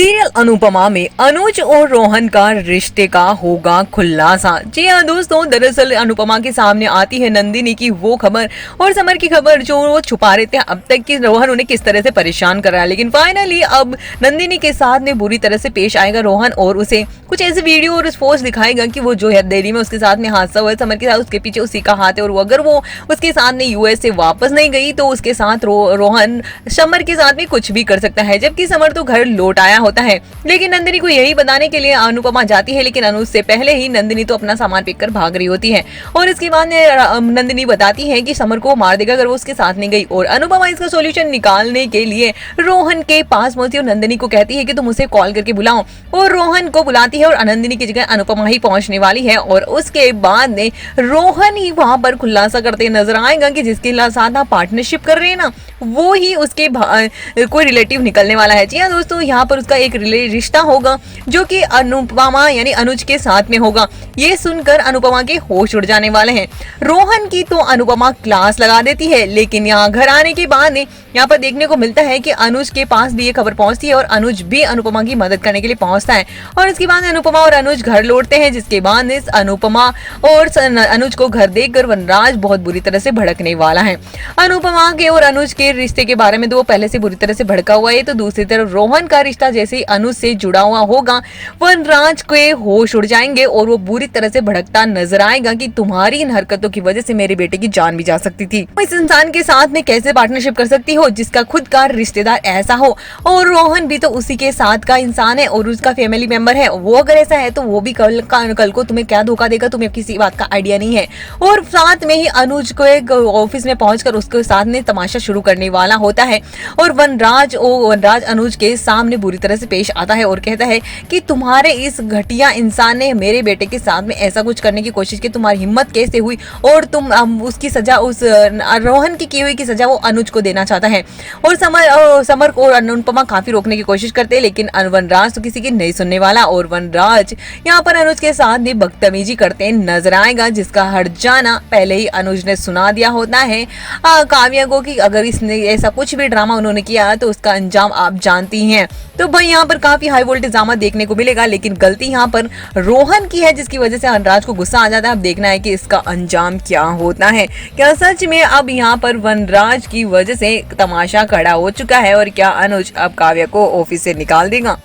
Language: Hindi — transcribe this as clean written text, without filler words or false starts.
सीरियल अनुपमा में अनुज और रोहन का रिश्ते का होगा खुलासा। जी हाँ दोस्तों, दरअसल अनुपमा के सामने आती है नंदिनी की वो खबर और समर की खबर जो वो छुपा रहे थे अब तक कि रोहन उन्हें किस तरह से परेशान कर रहा है। लेकिन फाइनली अब नंदिनी के साथ में बुरी तरह से पेश आएगा रोहन और उसे कुछ ऐसे वीडियो और पोस्ट दिखाएगा कि वो जो है दिल्ली में उसके साथ में हादसा हुआ है, समर के साथ उसके पीछे उसी का हाथ है और अगर वो उसके साथ में यूएस से वापस नहीं गई तो उसके साथ रोहन समर के साथ में कुछ भी कर सकता है। जबकि समर तो घर लौट आया होता है, लेकिन नंदिनी को यही बताने के लिए अनुपमा जाती है, लेकिन अनुज से पहले ही नंदिनी तो अपना सामान पिक कर भाग रही होती है और इसके बाद नंदिनी बताती है कि समर को मार देगा अगर वो उसके साथ नहीं गई। और अनुपमा इसका सॉल्यूशन निकालने के लिए रोहन के पास पहुंचती है और नंदिनी को कहती है कि तुम उसे कॉल करके बुलाओ और रोहन को बुलाती है और नंदिनी की जगह अनुपमा ही पहुंचने वाली है। और उसके बाद में रोहन ही वहां पर खुलासा करते नजर आएगा कि जिसके साथ आप पार्टनरशिप कर रहे हैं ना वो ही उसके कोई रिलेटिव निकलने वाला है। जी हाँ दोस्तों, यहाँ पर उसका एक रिश्ता होगा जो कि अनुपमा यानी अनुज के साथ में होगा। ये सुनकर अनुपमा के होश उड़ जाने वाले हैं। रोहन की तो अनुपमा क्लास लगा देती है, लेकिन यहाँ घर आने के बाद यहाँ पर देखने को मिलता है कि अनुज के पास भी ये खबर पहुंचती है और अनुज भी अनुपमा की मदद करने के लिए पहुंचता है और इसके बाद अनुपमा और अनुज घर लौटते हैं। जिसके बाद अनुपमा और अनुज को घर देखकर वनराज बहुत बुरी तरह से भड़कने वाला है। अनुपमा के और अनुज के रिश्ते के बारे में तो वो पहले से बुरी तरह से भड़का हुआ है, तो दूसरी तरफ रोहन का रिश्ता जैसे ही अनुज से जुड़ा हुआ होगा वनराज के होश उड़ जाएंगे और वो बुरी तरह से भड़कता नजर आएगा कि तुम्हारी इन हरकतों की वजह से मेरे बेटे की जान भी जा सकती थी। इस इंसान के साथ में कैसे पार्टनरशिप कर सकती हो जिसका खुद का रिश्तेदार ऐसा हो, और रोहन भी तो उसी के साथ का इंसान है और उसका फैमिली मेंबर है। वो अगर ऐसा है तो वो भी कल को तुम्हें क्या धोखा देगा, तुम्हें किसी बात का आइडिया नहीं है। और साथ में ही अनुज को एक ऑफिस में पहुंचकर उसके साथ में तमाशा शुरू करने वाला होता है और वनराज अनुज के सामने बुरी तरह से पेश आता है और कहता है कि तुम्हारे इस घटिया इंसान ने मेरे बेटे के साथ में ऐसा कुछ करने की कोशिश की, तुम्हारी हिम्मत कैसे हुई, और तुम उसकी सजा उस रोहन की हुई की सजा वो अनुज को देना चाहता है। और समर को और अनुपमा काफी रोकने की कोशिश करते हैं, लेकिन वनराज तो किसी की नहीं सुनने वाला और वनराज यहाँ पर अनुज के साथ भी बदतमीजी करते नजर आएगा, जिसका हट जाना पहले ही अनुज ने सुना दिया होता है काव्या को कि अगर इसने ऐसा कुछ भी ड्रामा उन्होंने किया तो उसका अंजाम आप जानती हैं। तो भाई यहाँ पर काफी हाई वोल्टेज ड्रामा देखने को मिलेगा, लेकिन गलती यहाँ पर रोहन की है जिसकी वजह से वनराज को गुस्सा आ जाता है। अब देखना है कि इसका अंजाम क्या होता है। क्या सच में अब यहाँ पर वनराज की वजह से तमाशा खड़ा हो चुका है और क्या अनुज अब काव्या को ऑफिस से निकाल देगा?